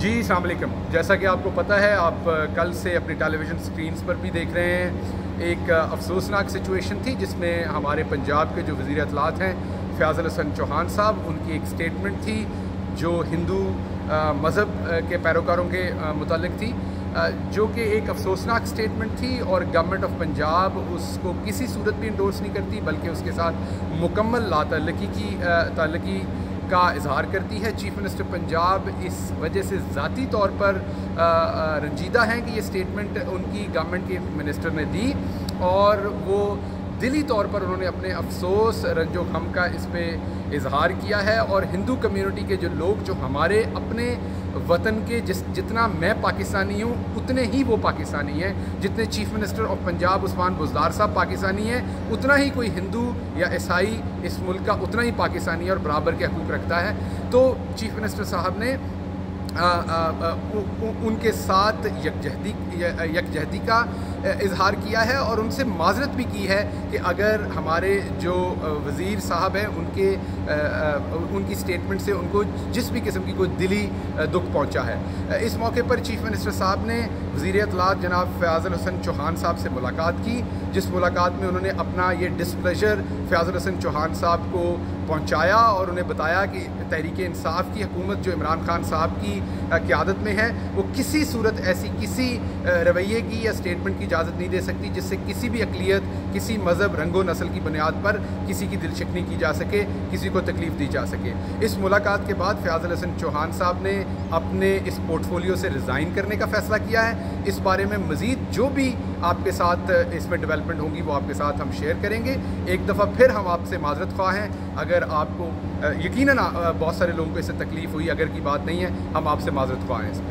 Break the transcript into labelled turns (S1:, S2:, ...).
S1: जी अस्सलाम वालेकुम। जैसा कि आपको पता है, आप कल से अपनी टेलीविज़न स्क्रीन्स पर भी देख रहे हैं, एक अफसोसनाक सिचुएशन थी जिसमें हमारे पंजाब के जो वज़ीर इत्तलात हैं फ़याज़ अल हसन चौहान साहब, उनकी एक स्टेटमेंट थी जो हिंदू मज़हब के पैरोकारों के मुतालिक थी, जो कि एक अफसोसनाक स्टेटमेंट थी और गवर्नमेंट ऑफ पंजाब उसको किसी सूरत भी इंडोर्स नहीं करती, बल्कि उसके साथ मुकम्मल ताल्लुकी का इजहार करती है। चीफ मिनिस्टर पंजाब इस वजह से ज़ाती तौर पर रंजीदा हैं कि ये स्टेटमेंट उनकी गवर्नमेंट के मिनिस्टर ने दी, और वो दिली तौर पर उन्होंने अपने अफसोस रंजो गम का इस पे इजहार किया है। और हिंदू कम्युनिटी के जो लोग जो हमारे अपने वतन के जितना मैं पाकिस्तानी हूँ उतने ही वो पाकिस्तानी हैं, जितने chief minister of Punjab Usman Buzdar साहब पाकिस्तानी हैं, उतना ही कोई हिंदू या ईसाई इस मुल्क का उतना ही पाकिस्तानी है और बराबर के हकूक़ रखता है। तो चीफ मिनिस्टर साहब ने उनके साथ यकजहती का इजहार किया है और उनसे माजरत भी की है कि अगर हमारे जो वज़ीर साहब हैं उनकी स्टेटमेंट से उनको जिस भी किस्म की कोई दिली दुख पहुंचा है। इस मौके पर चीफ मिनिस्टर साहब ने वज़ीर इत्तलात जनाब फ़याज़ अल हसन चौहान साहब से मुलाकात की, जिस मुलाकात में उन्होंने अपना ये डिस्प्लेजर फ़याज़ अल हसन चौहान साहब को पहुंचाया और उन्हें बताया कि तहरीक इंसाफ की हुकूमत जो इमरान खान साहब की क़यादत में है, वो किसी सूरत ऐसी किसी रवैये की या स्टेटमेंट की इजाज़त नहीं दे सकती जिससे किसी भी अक़लियत, किसी मज़हब, रंगो नस्ल की बुनियाद पर किसी की दिलशकनी की जा सके, किसी को तकलीफ़ दी जा सके। इस मुलाकात के बाद फ़याज़ अल हसन चौहान साहब ने अपने इस पोर्टफोलियो से रिज़ाइन करने का फ़ैसला किया है। इस बारे में मज़ीद जो भी आपके साथ इसमें डेवलपमेंट होंगी वो आपके साथ हम शेयर करेंगे। एक दफ़ा फिर हम आपसे माज़रत ख़्वाह हैं अगर आपको यकीनन बहुत सारे लोगों को इससे तकलीफ़ हुई, अगर की बात नहीं है, हम आपसे माज़रत ख़्वाह हैं इसमें।